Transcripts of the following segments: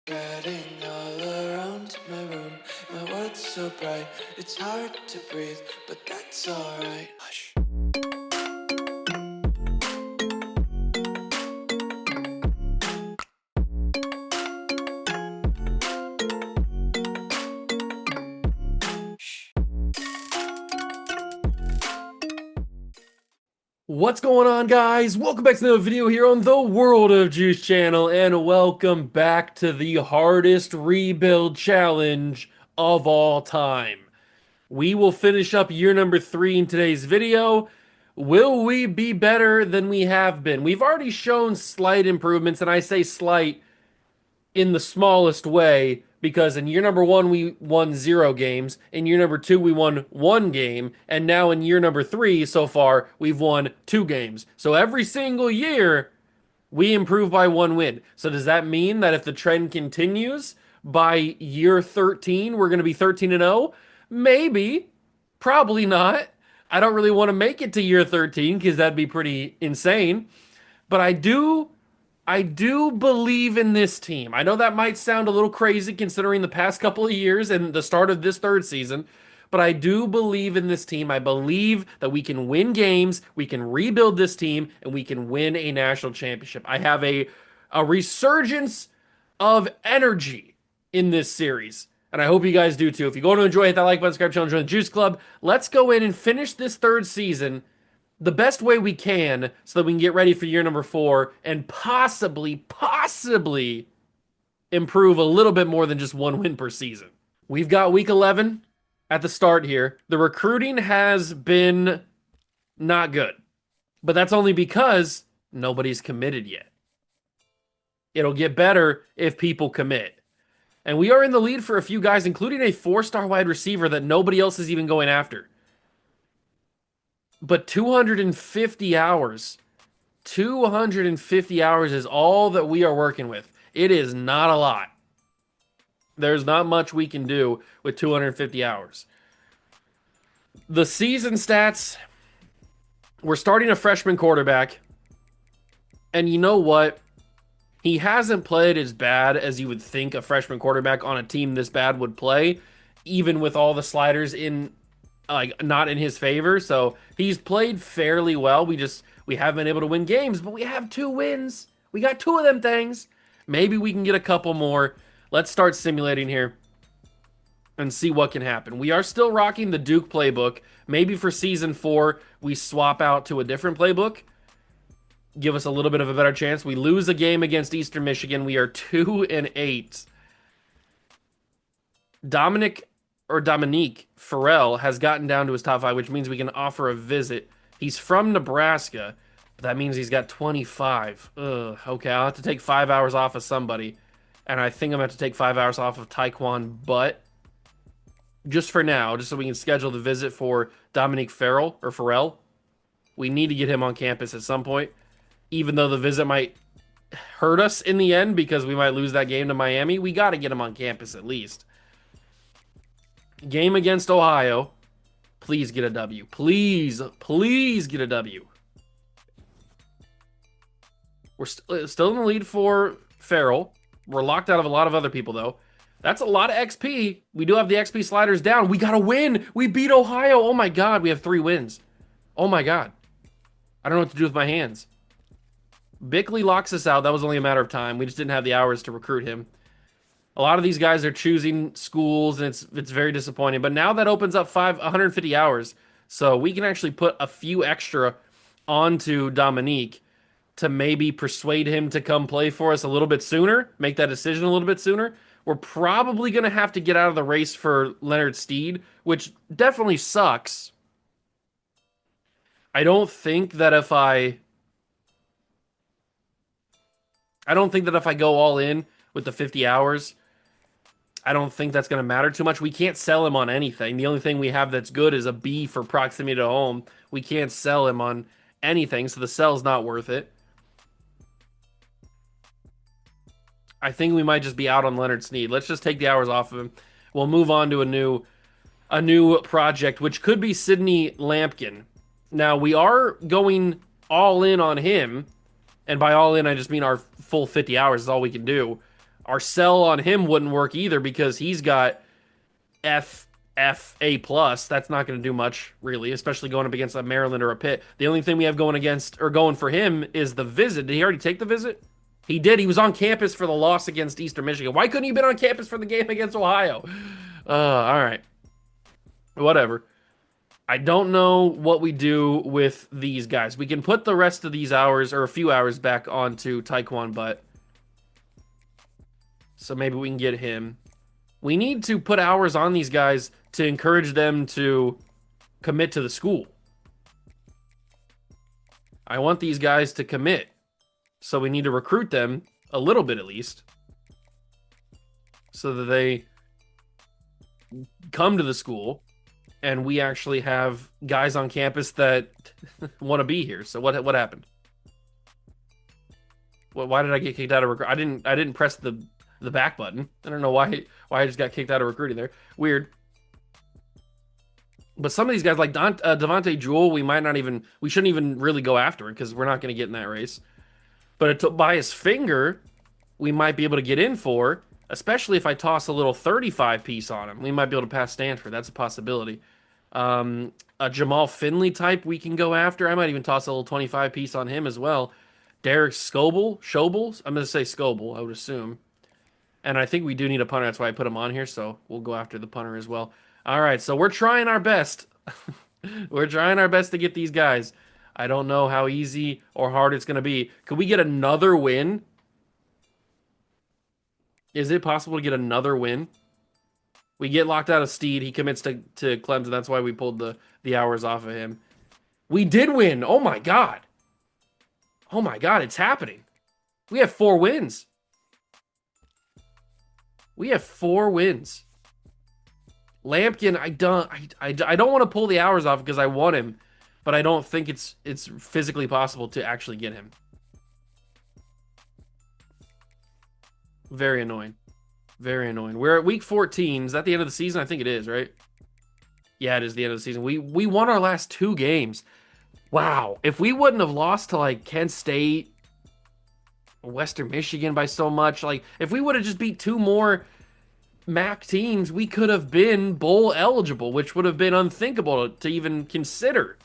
Spreading all around my room, my world's so bright, it's hard to breathe, but that's alright. Hush. What's going on, guys? Welcome back to another video here on the World of Juice channel, and welcome back to the hardest rebuild challenge of all time. We will finish up year number 3 in today's video. Will we be better than we have been? We've already shown slight improvements, and I say slight in the smallest way because in year number 1 we won 0 games, in year number 2 we won 1 game, and now in year number 3 so far we've won 2 games. So every single year we improve by 1 win. So does that mean that if the trend continues by year 13 we're going to be 13-0? Maybe, probably not. I don't really want to make it to year 13 because that'd be pretty insane. But I do believe in this team. I know that might sound a little crazy considering the past couple of years and the start of this third season, but I do believe in this team. I believe that we can win games, we can rebuild this team, and we can win a national championship. I have a resurgence of energy in this series, and I hope you guys do too. If you go to enjoy, hit that like button, subscribe channel, join the Juice Club. Let's go in and finish this third season the best way we can so that we can get ready for year number 4 and possibly improve a little bit more than just 1 win per season. We've got week 11 at the start here. The recruiting has been not good, but that's only because nobody's committed yet. It'll get better if people commit. And we are in the lead for a few guys, including a 4-star wide receiver that nobody else is even going after. But 250 hours is all that we are working with. It is not a lot. There's not much we can do with 250 hours. The season stats, we're starting a freshman quarterback. And you know what? He hasn't played as bad as you would think a freshman quarterback on a team this bad would play, even with all the sliders in not in his favor. So he's played fairly well. We haven't been able to win games, but we have 2 wins. We got 2 of them things. Maybe we can get a couple more. Let's start simulating here and see what can happen. We are still rocking the Duke playbook. Maybe for season 4 we swap out to a different playbook. Give us a little bit of a better chance. We lose a game against Eastern Michigan. We are 2-8. Dominique Farrell has gotten down to his top 5, which means we can offer a visit. He's from Nebraska. That means he's got 25. Ugh, okay, I'll have to take 5 hours off of somebody. And I think I'm going to have to take 5 hours off of Taekwon, but just for now, just so we can schedule the visit for Dominique Farrell. We need to get him on campus at some point, even though the visit might hurt us in the end because we might lose that game to Miami. We got to get him on campus at least. Game against Ohio. Please get a W. Please get a W. We're still in the lead for Farrell. We're locked out of a lot of other people, though. That's a lot of XP. We do have the XP sliders down. We got to win. We beat Ohio. Oh, my God. We have 3 wins. Oh, my God. I don't know what to do with my hands. Bickley locks us out. That was only a matter of time. We just didn't have the hours to recruit him. A lot of these guys are choosing schools, and it's very disappointing. But now that opens up 150 hours, so we can actually put a few extra onto Dominique to maybe persuade him to come play for us a little bit sooner, make that decision a little bit sooner. We're probably going to have to get out of the race for Leonard Steed, which definitely sucks. I don't think that if I go all in with the 50 hours, I don't think that's going to matter too much. We can't sell him on anything. The only thing we have that's good is a B for proximity to home. We can't sell him on anything, so the sell's not worth it. I think we might just be out on Leonard Sneed. Let's just take the hours off of him. We'll move on to a new project, which could be Sydney Lampkin. Now, we are going all in on him, and by all in, I just mean our full 50 hours is all we can do. Our sell on him wouldn't work either because he's got A plus. That's not going to do much really, especially going up against a Maryland or a Pitt. The only thing we have going against or going for him is the visit. Did he already take the visit? He did. He was on campus for the loss against Eastern Michigan. Why couldn't he have been on campus for the game against Ohio? All right. Whatever. I don't know what we do with these guys. We can put the rest of these hours or a few hours back onto Taekwon Butt. So maybe we can get him. We need to put hours on these guys to encourage them to commit to the school. I want these guys to commit. So we need to recruit them a little bit at least. So that they come to the school and we actually have guys on campus that want to be here. So what happened? Why did I get kicked out of recruit? I didn't press the back button. I don't know why I just got kicked out of recruiting there. Weird. But some of these guys like Devontae Jewell, we shouldn't even really go after it because we're not going to get in that race. But Tobias Finger, we might be able to get in for, especially if I toss a little 35 piece on him. We might be able to pass Stanford. That's a possibility. A Jamal Finley type we can go after. I might even toss a little 25 piece on him as well. Derek Schobel. I'm going to say Schobel, I would assume. And I think we do need a punter. That's why I put him on here. So we'll go after the punter as well. All right. So we're trying our best. We're trying our best to get these guys. I don't know how easy or hard it's going to be. Could we get another win? Is it possible to get another win? We get locked out of Steed. He commits to Clemson. That's why we pulled the hours off of him. We did win. Oh, my God. Oh, my God. It's happening. We have 4 wins. We have 4 wins. Lampkin, I don't want to pull the hours off because I want him, but I don't think it's physically possible to actually get him. Very annoying. Very annoying. We're at week 14. Is that the end of the season? I think it is, right? Yeah, it is the end of the season. We won our last 2 games. Wow. If we wouldn't have lost to like Kent State, Western Michigan by so much, like if we would have just beat 2 more MAC teams, we could have been bowl eligible, which would have been unthinkable to even consider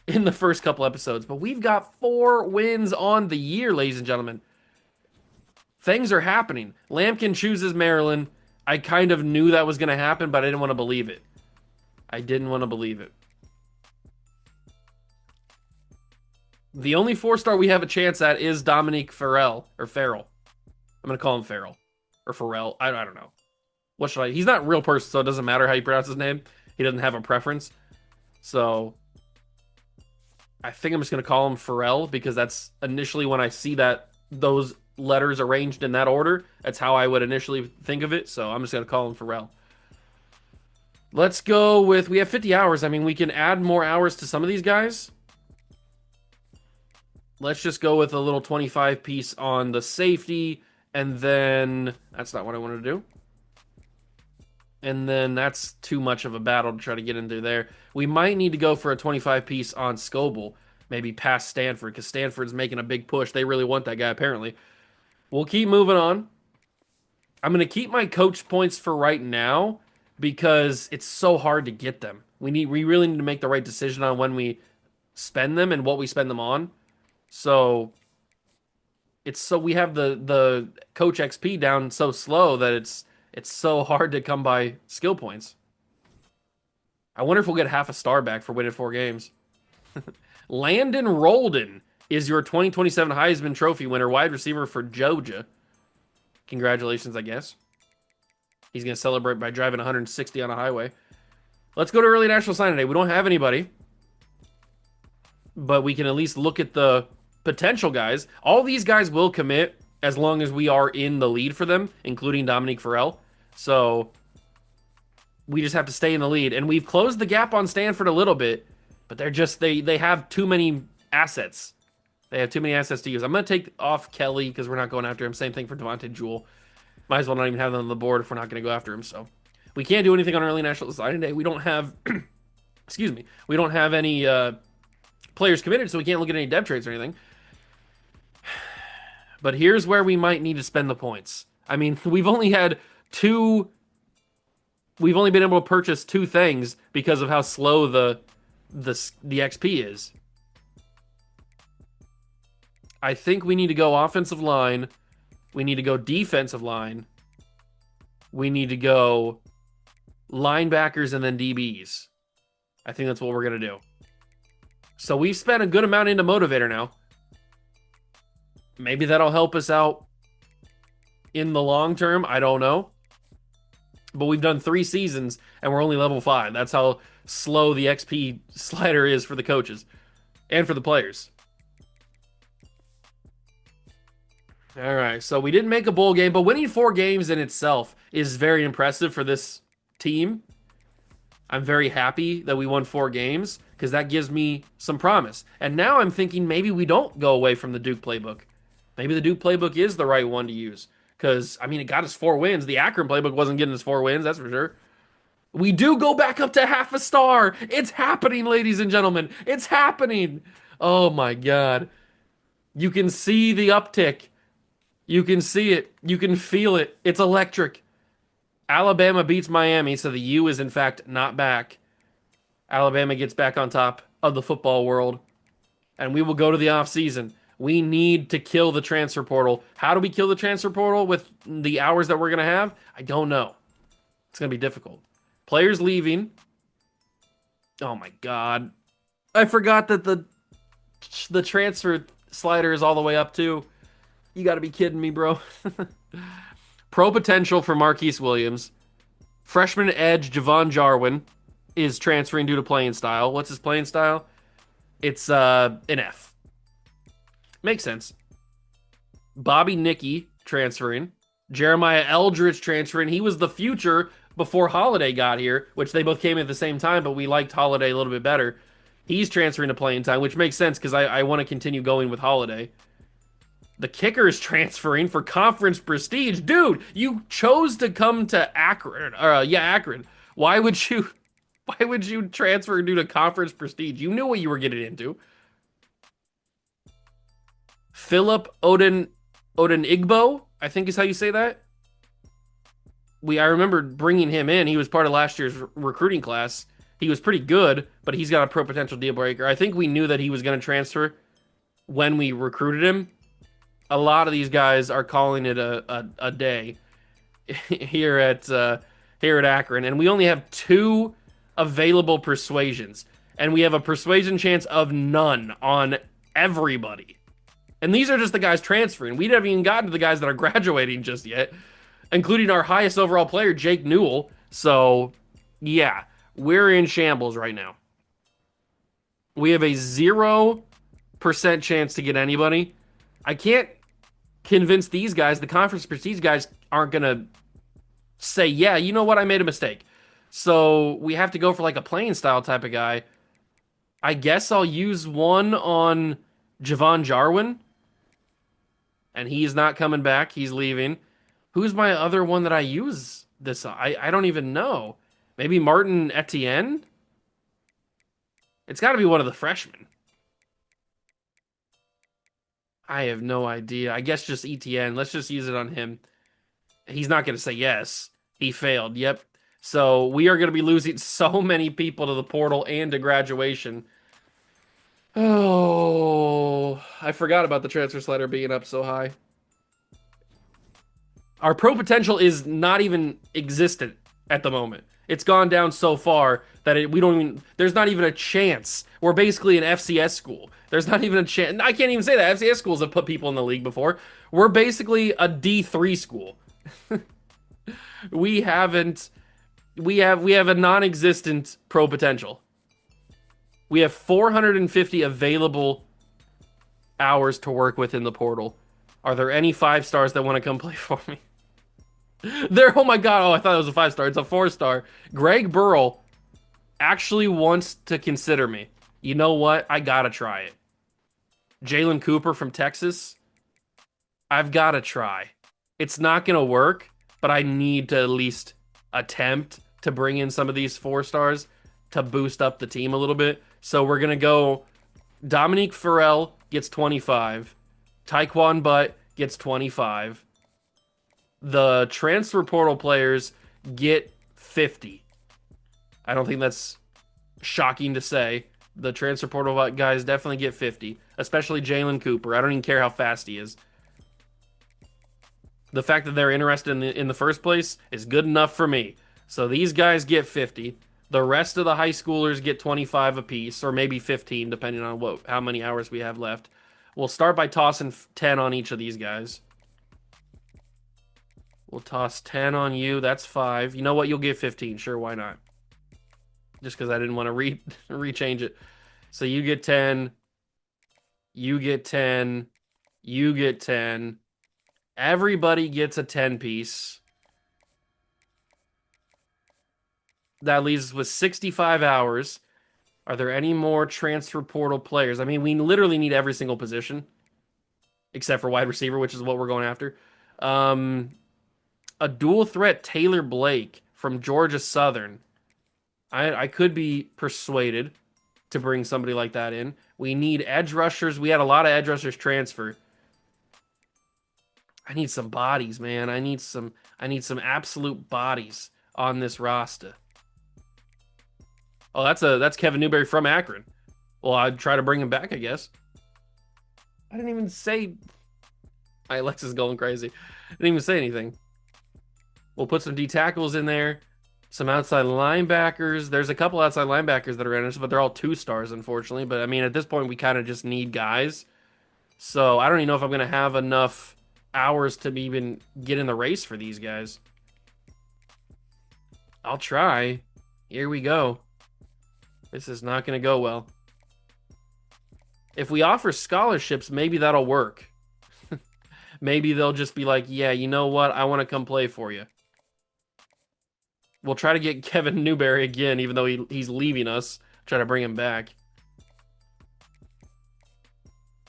in the first couple episodes. But we've got 4 wins on the year, ladies and gentlemen. Things are happening. Lampkin chooses Maryland. I kind of knew that was going to happen, but I didn't want to believe it. I didn't want to believe it. The only 4-star we have a chance at is Dominique Farrell, or Farrell. I'm going to call him Farrell. Or Farrell. I don't know. What should I... He's not a real person, so it doesn't matter how you pronounce his name. He doesn't have a preference. So, I think I'm just going to call him Farrell, because that's initially when I see those letters arranged in that order, that's how I would initially think of it. So, I'm just going to call him Farrell. Let's go with... We have 50 hours. I mean, we can add more hours to some of these guys. Let's just go with a little 25 piece on the safety, and then that's not what I wanted to do. And then that's too much of a battle to try to get into there. We might need to go for a 25 piece on Scoble, maybe past Stanford, because Stanford's making a big push. They really want that guy, apparently. We'll keep moving on. I'm going to keep my coach points for right now because it's so hard to get them. We really need to make the right decision on when we spend them and what we spend them on. So we have the coach XP down so slow that it's so hard to come by skill points. I wonder if we'll get half a star back for winning 4 games. Landon Rolden is your 2027 Heisman Trophy winner, wide receiver for Georgia. Congratulations, I guess. He's going to celebrate by driving 160 on a highway. Let's go to early National Signing Day. We don't have anybody, but we can at least look at the potential guys. All these guys will commit as long as we are in the lead for them, including Dominique Farrell. So we just have to stay in the lead. And we've closed the gap on Stanford a little bit, but they have too many assets. They have too many assets to use. I'm going to take off Kelly because we're not going after him. Same thing for Devontae Jewell. Might as well not even have them on the board if we're not going to go after him. So we can't do anything on early National Signing Day. We don't have, excuse me, we don't have any players committed, so we can't look at any depth trades or anything. But here's where we might need to spend the points. I mean, we've only been able to purchase two things because of how slow the XP is. I think we need to go offensive line. We need to go defensive line. We need to go linebackers and then DBs. I think that's what we're going to do. So we've spent a good amount into Motivator now. Maybe that'll help us out in the long term. I don't know. But we've done 3 seasons and we're only level 5. That's how slow the XP slider is for the coaches and for the players. All right, so we didn't make a bowl game, but winning 4 games in itself is very impressive for this team. I'm very happy that we won 4 games because that gives me some promise. And now I'm thinking maybe we don't go away from the Duke playbook. Maybe the Duke playbook is the right one to use because, I mean, it got us 4 wins. The Akron playbook wasn't getting us 4 wins, that's for sure. We do go back up to half a star. It's happening, ladies and gentlemen. It's happening. Oh, my God. You can see the uptick. You can see it. You can feel it. It's electric. Alabama beats Miami, so the U is in fact not back. Alabama gets back on top of the football world. And we will go to the offseason. We need to kill the transfer portal. How do we kill the transfer portal with the hours that we're going to have? I don't know. It's going to be difficult. Players leaving. Oh my God. I forgot that the transfer slider is all the way up too. You got to be kidding me, bro. Pro potential for Marquise Williams. Freshman edge Javon Jarwin is transferring due to playing style. What's his playing style? It's an F. Makes sense. Bobby Nicky transferring. Jeremiah Eldridge transferring. He was the future before Holiday got here, which they both came at the same time, but we liked Holiday a little bit better. He's transferring to playing time, which makes sense because I want to continue going with Holiday. The kicker is transferring for conference prestige. Dude, you chose to come to Akron. Akron. Why would you transfer due to conference prestige? You knew what you were getting into. Philip Igbo, I think is how you say that. I remember bringing him in. He was part of last year's recruiting class. He was pretty good, but he's got a pro potential deal breaker. I think we knew that he was going to transfer when we recruited him. A lot of these guys are calling it a day here at Akron, and we only have 2 available persuasions, and we have a persuasion chance of none on everybody. And these are just the guys transferring. We haven't even gotten to the guys that are graduating just yet, including our highest overall player, Jake Newell. So, yeah, we're in shambles right now. We have a 0% chance to get anybody. I can't convince these guys, the conference prestige guys, aren't going to say, yeah, you know what, I made a mistake. So we have to go for like a playing style type of guy. I guess I'll use one on Javon Jarwin. And he's not coming back. He's leaving. Who's my other one that I use this on? I don't even know. Maybe Martin Etienne? It's got to be one of the freshmen. I have no idea. I guess just Etienne. Let's just use it on him. He's not going to say yes. He failed. Yep. So we are going to be losing so many people to the portal and to graduation. Oh, I forgot about the transfer slider being up so high. Our pro potential is not even existent at the moment. It's gone down so far that there's not even a chance. We're basically an FCS school. There's not even a chance. I can't even say that. FCS schools have put people in the league before. We're basically a D3 school. We have a non-existent pro potential. We have 450 available hours to work with in the portal. Are there any 5-stars that want to come play for me? Oh my God. Oh, I thought it was a 5-star. It's a 4-star. Greg Burrell actually wants to consider me. You know what? I gotta try it. Jalen Cooper from Texas. I've gotta try. It's not gonna work, but I need to at least attempt to bring in some of these 4-stars to boost up the team a little bit. So we're gonna go Dominique Farrell gets 25. Tyquan Butt gets 25. The transfer portal players get 50. I don't think that's shocking to say. The transfer portal guys definitely get 50, especially Jalen Cooper. I don't even care how fast he is. The fact that they're interested in the first place is good enough for me. So these guys get 50. The rest of the high schoolers get 25 apiece, or maybe 15, depending on how many hours we have left. We'll start by tossing 10 on each of these guys. We'll toss 10 on you. That's 5. You know what? You'll get 15. Sure, why not? Just because I didn't want to rechange it. So you get 10. You get 10. You get 10. Everybody gets a 10 piece. That leaves us with 65 hours. Are there any more transfer portal players? I mean, we literally need every single position. Except for wide receiver, which is what we're going after. A dual threat Taylor Blake from Georgia Southern. I could be persuaded to bring somebody like that in. We need edge rushers. We had a lot of edge rushers transfer. I need some bodies, man. I need some absolute bodies on this roster. Oh, that's Kevin Newberry from Akron. Well, I'd try to bring him back, I guess. I didn't even say. My Alexa's going crazy. I didn't even say anything. We'll put some D tackles in there. Some outside linebackers. There's a couple outside linebackers that are in us, but they're all 2-stars, unfortunately. But I mean, at this point, we kind of just need guys. So I don't even know if I'm going to have enough hours to even get in the race for these guys. I'll try. Here we go. This is not going to go well. If we offer scholarships, maybe that'll work. Maybe they'll just be like, yeah, you know what? I want to come play for you. We'll try to get Kevin Newberry again, even though he's leaving us. Try to bring him back.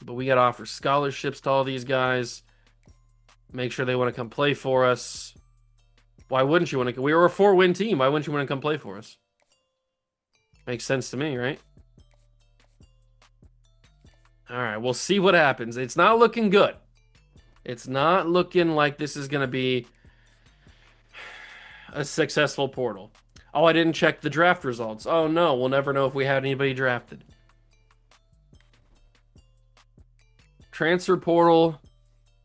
But we got to offer scholarships to all these guys. Make sure they want to come play for us. Why wouldn't you want to? We were a 4-win team. Why wouldn't you want to come play for us? Makes sense to me, right? All right, we'll see what happens. It's not looking good. It's not looking like this is going to be a successful portal. Oh, I didn't check the draft results. Oh, no. We'll never know if we had anybody drafted. Transfer portal,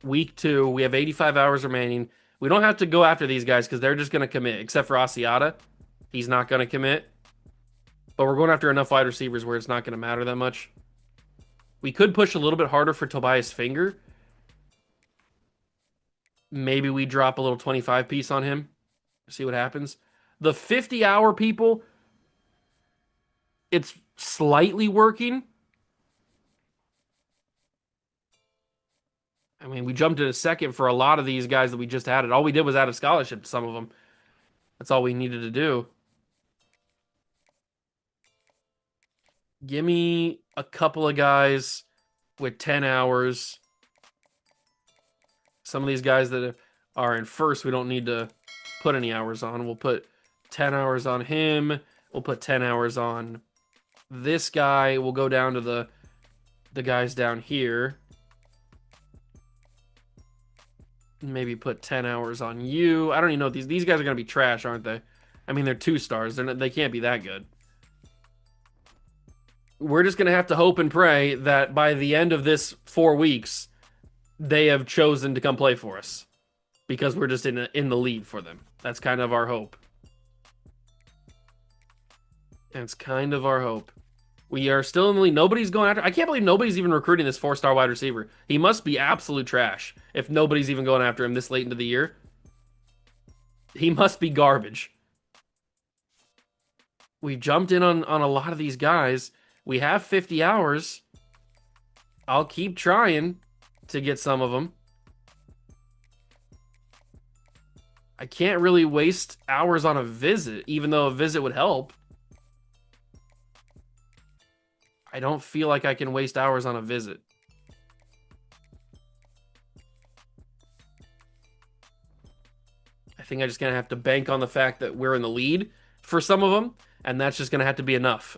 week 2. We have 85 hours remaining. We don't have to go after these guys because they're just going to commit, except for Asiata. He's not going to commit. But we're going after enough wide receivers where it's not going to matter that much. We could push a little bit harder for Tobias Finger. Maybe we drop a little 25 piece on him. See what happens. The 50-hour people, it's slightly working. I mean, we jumped in a second for a lot of these guys that we just added. All we did was add a scholarship to some of them. That's all we needed to do. Give me a couple of guys with 10 hours. Some of these guys that are in first, we don't need to put any hours on. We'll put 10 hours on him. We'll put 10 hours on this guy. We'll go down to the guys down here. Maybe put 10 hours on you. I don't even know. These guys are going to be trash, aren't they? I mean, they're 2-stars. They can't be that good. We're just going to have to hope and pray that by the end of this 4 weeks, they have chosen to come play for us. Because we're just in the lead for them. That's kind of our hope. That's kind of our hope. We are still in the lead. Nobody's going after. I can't believe nobody's even recruiting this 4-star wide receiver. He must be absolute trash if nobody's even going after him this late into the year. He must be garbage. We've jumped in on a lot of these guys. We have 50 hours. I'll keep trying to get some of them. I can't really waste hours on a visit, even though a visit would help. I don't feel like I can waste hours on a visit. I think I'm just going to have to bank on the fact that we're in the lead for some of them, and that's just going to have to be enough.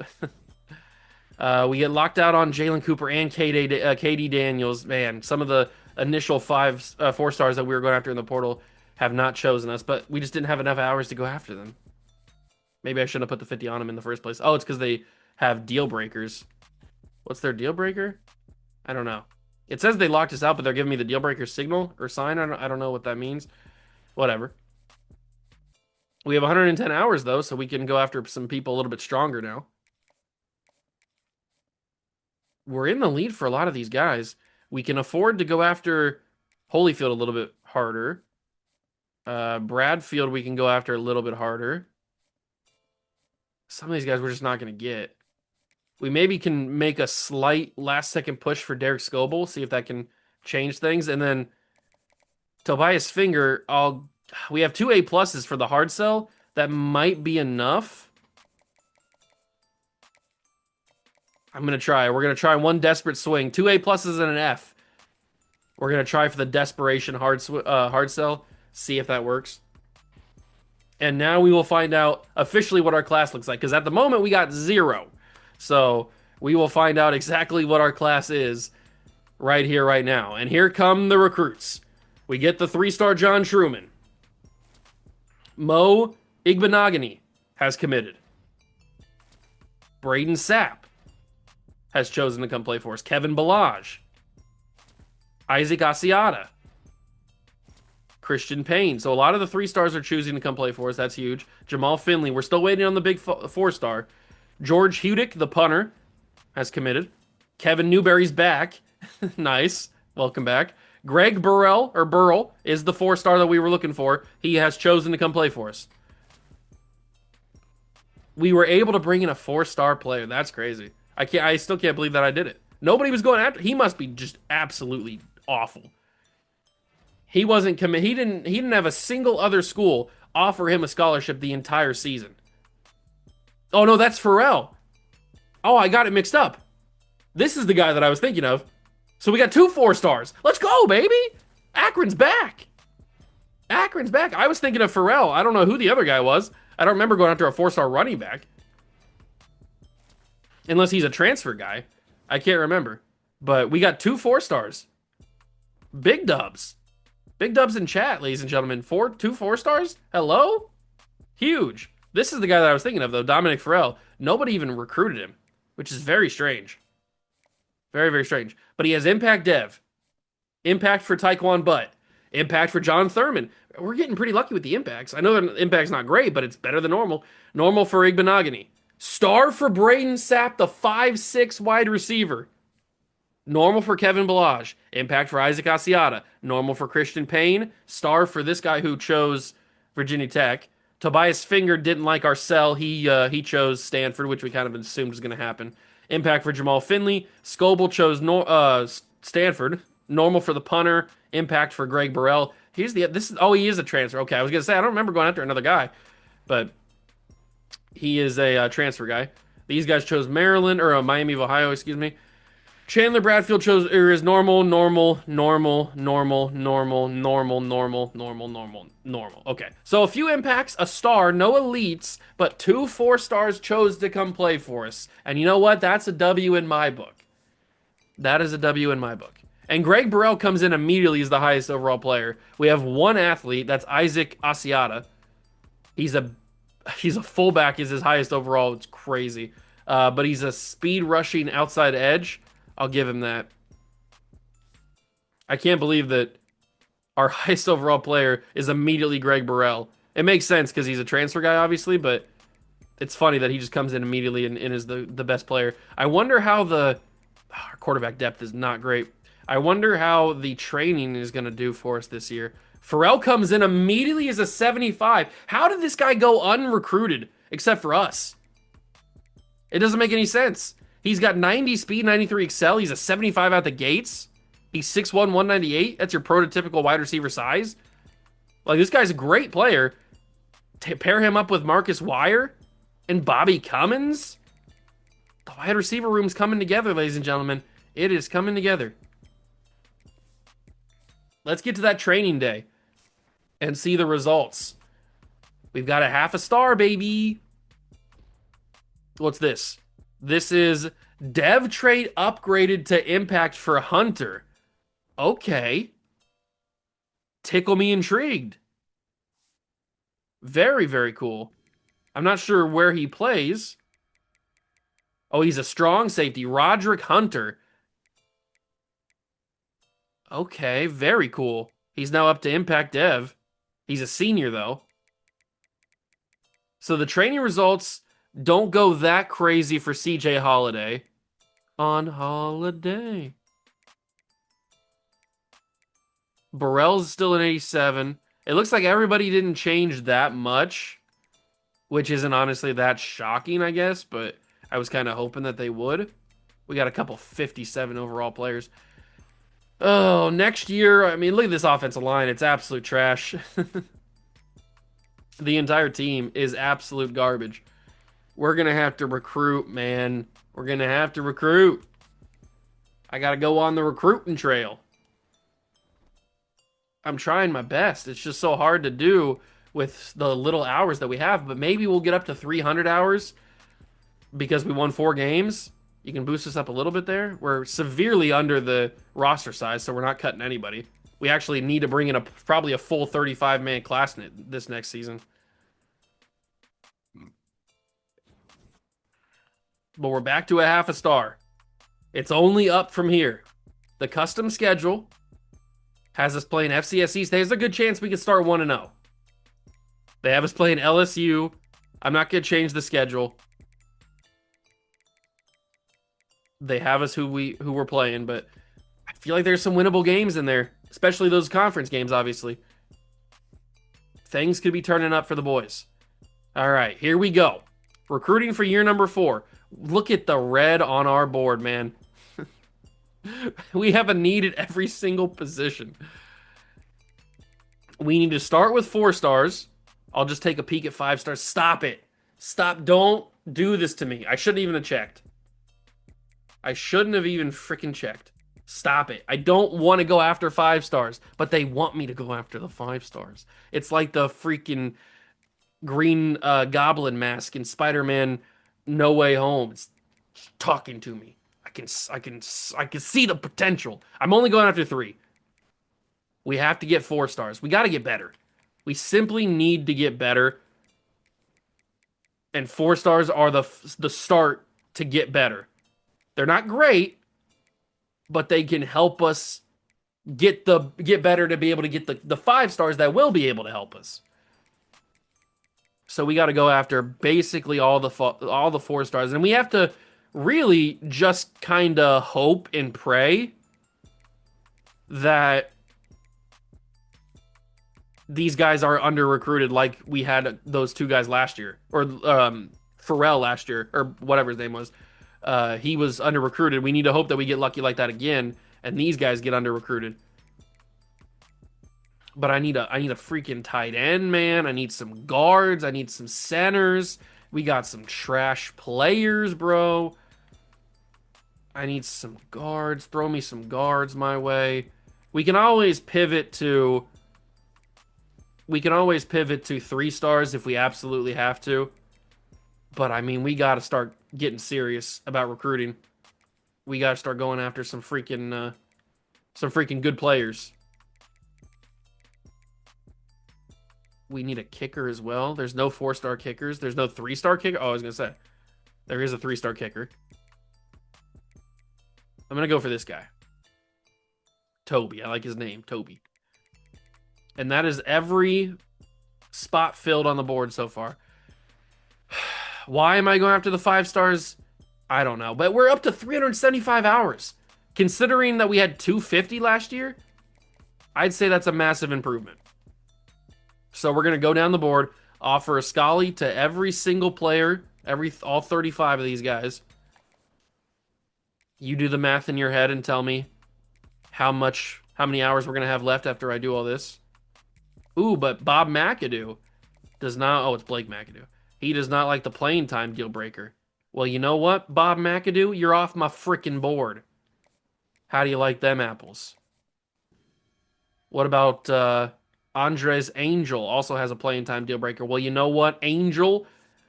We get locked out on Jalen Cooper and KD Daniels. Man, some of the initial 4 stars that we were going after in the portal have not chosen us, but we just didn't have enough hours to go after them. Maybe I shouldn't have put the 50 on them in the first place. Oh, it's because they have deal breakers. What's their deal breaker? I don't know. It says they locked us out, but they're giving me the deal breaker signal or sign. I don't know what that means. Whatever. We have 110 hours, though, so we can go after some people a little bit stronger now. We're in the lead for a lot of these guys. We can afford to go after Holyfield a little bit harder. Bradfield we can go after a little bit harder. Some of these guys we're just not going to get. We maybe can make a slight last-second push for Derek Scoble, see if that can change things. And then Tobias Finger, we have 2 A+ for the hard sell. That might be enough. I'm going to try. We're going to try one desperate swing. 2 A+ and an F. We're going to try for the desperation hard sell. See if that works. And now we will find out officially what our class looks like. Because at the moment, we got 0. So we will find out exactly what our class is right here, right now. And here come the recruits. We get the 3-star John Truman. Mo Igbenogany has committed. Braden Sapp has chosen to come play for us. Kevin Balaj. Isaac Asiata. Christian Payne. So a lot of the 3 stars are choosing to come play for us. That's huge. Jamal Finley. We're still waiting on the big 4-star. George Hudick, the punter, has committed. Kevin Newberry's back. Nice. Welcome back. Greg Burrell is the 4-star that we were looking for. He has chosen to come play for us. We were able to bring in a 4-star player. That's crazy. I still can't believe that I did it. Nobody was going after. He must be just absolutely awful. He wasn't commit. He didn't have a single other school offer him a scholarship the entire season. Oh no, that's Pharrell. Oh, I got it mixed up. This is the guy that I was thinking of. So we got 2 4-stars. Let's go, baby. Akron's back. Akron's back. I was thinking of Pharrell. I don't know who the other guy was. I don't remember going after a 4-star running back. Unless he's a transfer guy. I can't remember. But we got 2 4-stars. Big dubs. Big dubs in chat, ladies and gentlemen. 2 4-stars? Hello? Huge. This is the guy that I was thinking of, though, Dominic Farrell. Nobody even recruited him, which is very strange. Very, very strange. But he has Impact Dev. Impact for Taekwon Butt. Impact for John Thurman. We're getting pretty lucky with the impacts. I know that impact's not great, but it's better than normal. Normal for Igbenogany. Star for Braden Sapp, the 5'6" wide receiver. Normal for Kevin Balaj. Impact for Isaac Asiata. Normal for Christian Payne. Star for this guy who chose Virginia Tech. Tobias Finger didn't like our sell. He chose Stanford, which we kind of assumed was going to happen. Impact for Jamal Finley. Scoble chose Stanford. Normal for the punter. Impact for Greg Burrell. He is a transfer. Okay, I was going to say, I don't remember going after another guy, but he is a transfer guy. These guys chose Maryland, or Miami of Ohio, excuse me. Chandler Bradfield chose is normal. Okay, so a few impacts, a star, no elites, but 2 4-stars chose to come play for us. And you know what? That's a W in my book. That is a W in my book. And Greg Burrell comes in immediately as the highest overall player. We have 1 athlete, that's Isaac Asiata. He's a fullback, is his highest overall. It's crazy. But he's a speed rushing outside edge. I'll give him that. I can't believe that our highest overall player is immediately Greg Burrell. It makes sense because he's a transfer guy, obviously, but it's funny that he just comes in immediately and is the best player. I wonder how our quarterback depth is not great. I wonder how the training is going to do for us this year. Pharrell comes in immediately as a 75. How did this guy go unrecruited except for us? It doesn't make any sense. He's got 90 speed, 93 excel. He's a 75 out the gates. He's 6'1", 198. That's your prototypical wide receiver size. Like, this guy's a great player. Pair him up with Marcus Wire and Bobby Cummins. The wide receiver room's coming together, ladies and gentlemen. It is coming together. Let's get to that training day and see the results. We've got a 1/2 star, baby. What's this? This is Dev trait upgraded to Impact for Hunter. Okay. Tickle me intrigued. Very, very cool. I'm not sure where he plays. Oh, he's a strong safety. Roderick Hunter. Okay, very cool. He's now up to Impact Dev. He's a senior, though. So the training results don't go that crazy for CJ Holiday. On holiday. Burrell's still an 87. It looks like everybody didn't change that much, which isn't honestly that shocking, I guess, but I was kind of hoping that they would. We got a couple 57 overall players. Oh, next year, I mean, look at this offensive line. It's absolute trash. The entire team is absolute garbage. We're going to have to recruit, man. We're going to have to recruit. I got to go on the recruiting trail. I'm trying my best. It's just so hard to do with the little hours that we have, but maybe we'll get up to 300 hours because we won 4 games. You can boost us up a little bit there. We're severely under the roster size, so we're not cutting anybody. We actually need to bring in probably a full 35-man class this next season. But we're back to a half a star. It's only up from here. The custom schedule has us playing FCS East. There's a good chance we could start 1-0. They have us playing LSU. I'm not going to change the schedule. They have us who we're playing, but I feel like there's some winnable games in there, especially those conference games, obviously. Things could be turning up for the boys. All right, here we go. Recruiting for year number 4. Look at the red on our board, man. We have a need at every single position. We need to start with 4 stars. I'll just take a peek at 5 stars. Stop it. Stop. Don't do this to me. I shouldn't even have checked. I shouldn't have even freaking checked. Stop it. I don't want to go after 5 stars, but they want me to go after the 5 stars. It's like the freaking green goblin mask in Spider-Man No Way Home. It's talking to me. I can see the potential. I'm only going after 3. We have to get 4 stars. We got to get better. We simply need to get better. And 4 stars are the start to get better. They're not great, but they can help us get better to be able to get the 5 stars that will be able to help us. So we got to go after basically all the 4 stars, and we have to really just kind of hope and pray that these guys are under recruited like we had those 2 guys last year, or Pharrell last year, or whatever his name was. He was under recruited. We need to hope that we get lucky like that again, and these guys get under recruited. But I need a freaking tight end, man. I need some guards. I need some centers. We got some trash players, bro. I need some guards. Throw me some guards my way. We can always pivot to 3 stars if we absolutely have to. But I mean, we got to start getting serious about recruiting. We got to start going after some freaking good players. We need a kicker as well. There's no 4-star kickers. There's no 3-star kicker. Oh, I was going to say. There is a 3-star kicker. I'm going to go for this guy. Toby. I like his name. Toby. And that is every spot filled on the board so far. Why am I going after the 5 stars? I don't know. But we're up to 375 hours. Considering that we had 250 last year, I'd say that's a massive improvement. So we're going to go down the board, offer a Scully to every single player, all 35 of these guys. You do the math in your head and tell me how many hours we're going to have left after I do all this. Ooh, but Bob McAdoo does not... Oh, it's Blake McAdoo. He does not like the playing time deal breaker. Well, you know what, Bob McAdoo? You're off my freaking board. How do you like them apples? What about Andres Angel? Also has a playing time deal breaker. Well, you know what, Angel?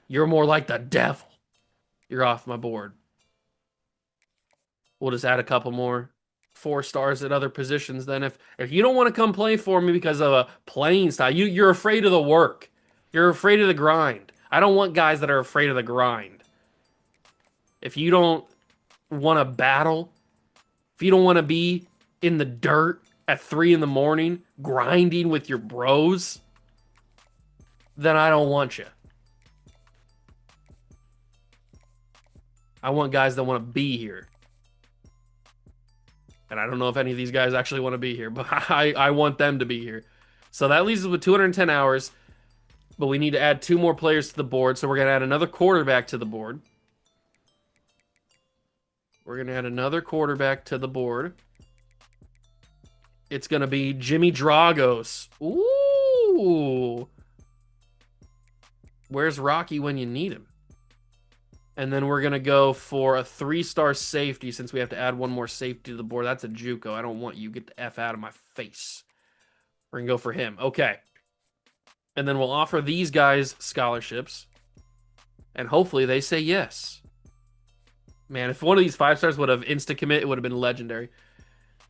You're more like the devil. You're off my board. We'll just add a couple more 4 stars at other positions, then if you don't want to come play for me because of a playing style, you're afraid of the work. You're afraid of the grind. I don't want guys that are afraid of the grind. If you don't want to battle, if you don't want to be in the dirt at 3 in the morning grinding with your bros, then I don't want you. I want guys that want to be here. And I don't know if any of these guys actually want to be here, but I want them to be here. So that leaves us with 210 hours, but we need to add 2 more players to the board, so we're going to add another quarterback to the board. We're going to add another quarterback to the board. It's going to be Jimmy Dragos. Ooh. Where's Rocky when you need him? And then we're going to go for a 3-star safety since we have to add 1 more safety to the board. That's a JUCO. I don't want you. Get the F out of my face. We're going to go for him. Okay. And then we'll offer these guys scholarships. And hopefully they say yes. Man, if one of these 5-stars would have insta-commit, it would have been legendary.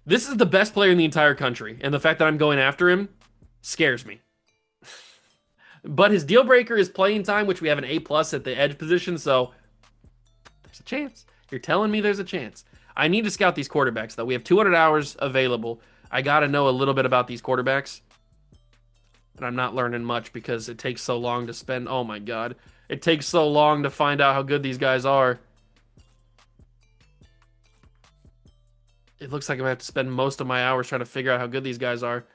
This is the best player in the entire country. And the fact that I'm going after him scares me. But his deal breaker is playing time, which we have an A+ at the edge position, so there's a chance. You're telling me there's a chance. I need to scout these quarterbacks, though. We have 200 hours available. I got to know a little bit about these quarterbacks. And I'm not learning much because it takes so long to spend. Oh, my God. It takes so long to find out how good these guys are. It looks like I'm going to have to spend most of my hours trying to figure out how good these guys are.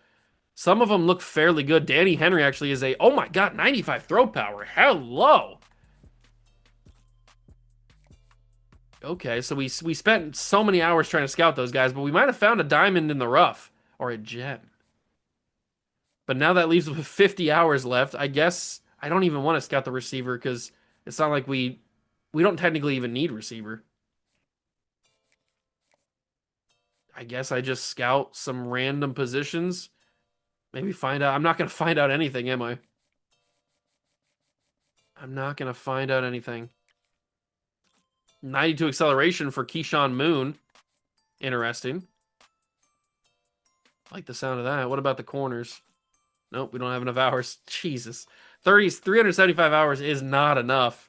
Some of them look fairly good. Danny Henry actually is a, oh my God, 95 throw power. Hello. Okay, so we spent so many hours trying to scout those guys, but we might have found a diamond in the rough or a gem. But now that leaves us with 50 hours left. I guess I don't even want to scout the receiver because it's not like we don't technically even need receiver. I guess I just scout some random positions. Maybe find out. I'm not going to find out anything, am I? I'm not going to find out anything. 92 acceleration for Keyshawn Moon. Interesting. I like the sound of that. What about the corners? Nope, we don't have enough hours. Jesus. 375 hours is not enough.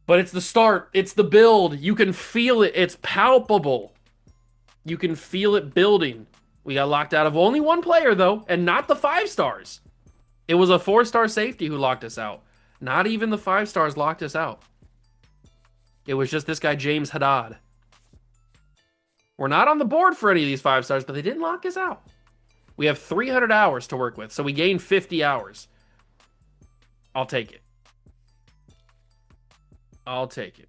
But it's the start. It's the build. You can feel it. It's palpable. You can feel it building. We got locked out of only 1 player, though, and not the 5 stars. It was a 4-star safety who locked us out. Not even the 5 stars locked us out. It was just this guy, James Haddad. We're not on the board for any of these 5 stars, but they didn't lock us out. We have 300 hours to work with, so we gained 50 hours. I'll take it. I'll take it.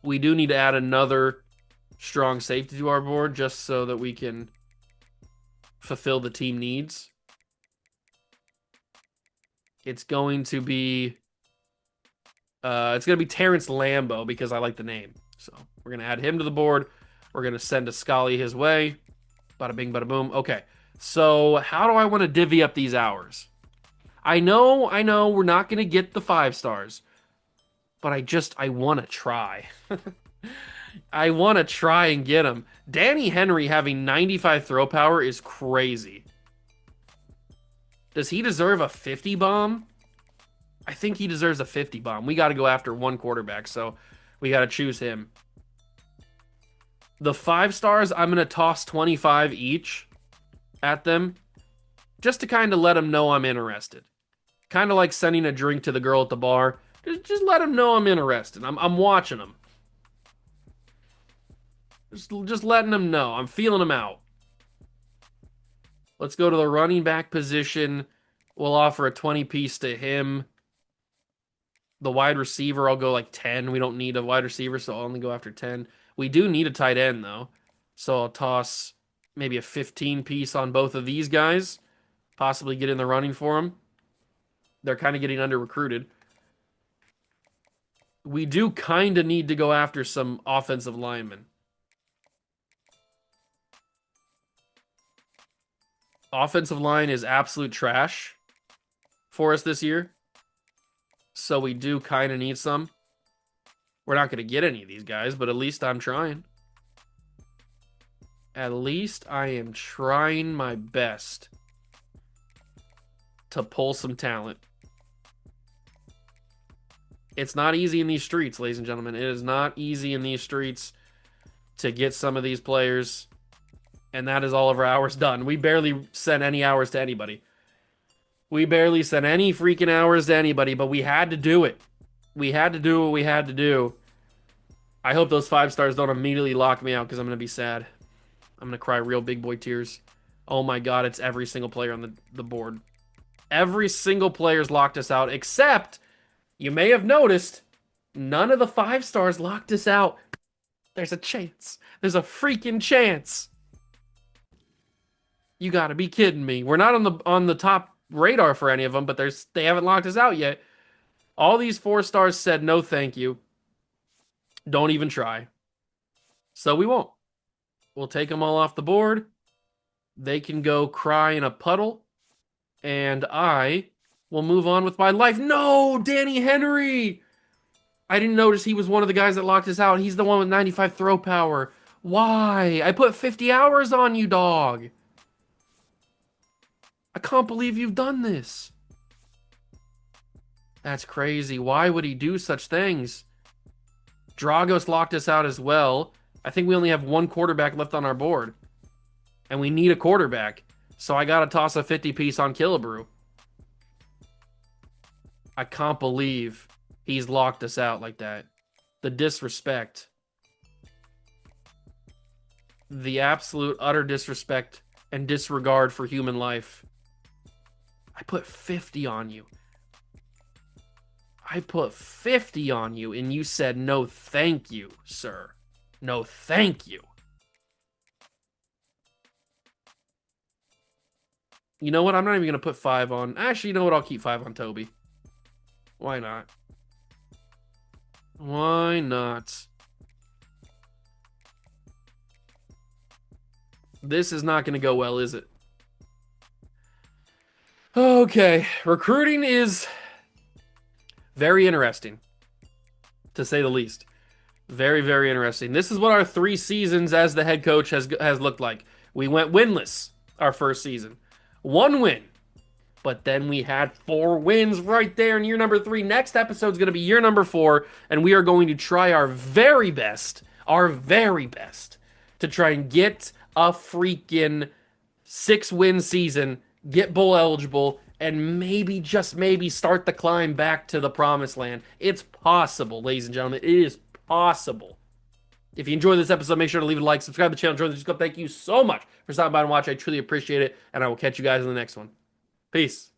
We do need to add another strong safety to our board just so that we can fulfill the team needs. It's going to be Terrence Lambo because I like the name. So we're going to add him to the board. We're going to send a Scully his way. Bada bing, bada boom. Okay. So how do I want to divvy up these hours? I know we're not going to get the 5 stars, but I want to try. I want to try and get him. Danny Henry having 95 throw power is crazy. Does he deserve a 50 bomb? I think he deserves a 50 bomb. We got to go after 1 quarterback, so we got to choose him. The 5 stars, I'm going to toss 25 each at them just to kind of let them know I'm interested. Kind of like sending a drink to the girl at the bar. Just let them know I'm interested. I'm watching them. Just letting them know. I'm feeling them out. Let's go to the running back position. We'll offer a 20 piece to him. The wide receiver, I'll go like 10. We don't need a wide receiver, so I'll only go after 10. We do need a tight end, though. So I'll toss maybe a 15 piece on both of these guys. Possibly get in the running for them. They're kind of getting under-recruited. We do kind of need to go after some offensive linemen. Offensive line is absolute trash for us this year. So we do kind of need some. We're not going to get any of these guys, but at least I'm trying. At least I am trying my best to pull some talent. It's not easy in these streets, ladies and gentlemen. It is not easy in these streets to get some of these players. And that is all of our hours done. We barely sent any hours to anybody. We barely sent any freaking hours to anybody, but we had to do it. We had to do what we had to do. I hope those 5 stars don't immediately lock me out because I'm going to be sad. I'm going to cry real big boy tears. Oh my god, it's every single player on the board. Every single player's locked us out, except, you may have noticed, none of the 5 stars locked us out. There's a chance. There's a freaking chance. You gotta be kidding me. We're not on the top radar for any of them, but they haven't locked us out yet. All these 4 stars said no thank you. Don't even try. So we won't. We'll take them all off the board. They can go cry in a puddle. And I will move on with my life. No, Danny Henry! I didn't notice he was one of the guys that locked us out. He's the one with 95 throw power. Why? I put 50 hours on you, dog. I can't believe you've done this. That's crazy. Why would he do such things? Dragos locked us out as well. I think we only have 1 quarterback left on our board. And we need a quarterback. So I gotta toss a 50 piece on Killebrew. I can't believe he's locked us out like that. The disrespect. The absolute utter disrespect and disregard for human life. I put 50 on you. I put 50 on you and you said no thank you, sir. No thank you. You know what? I'm not even going to put 5 on. Actually, you know what? I'll keep 5 on Toby. Why not? Why not? This is not going to go well, is it? Okay. Recruiting is very interesting, to say the least. Very, very interesting. This is what our 3 seasons as the head coach has looked like. We went winless our first season. 1 win. But then we had 4 wins right there in year number 3. Next episode is going to be year number 4, and we are going to try our very best to try and get a freaking 6-win season, get bowl eligible, and maybe, just maybe, start the climb back to the promised land. It's possible, ladies and gentlemen. It is possible. If you enjoyed this episode, make sure to leave a like, subscribe to the channel, join the Discord. Thank you so much for stopping by and watching. I truly appreciate it, and I will catch you guys in the next one. Peace.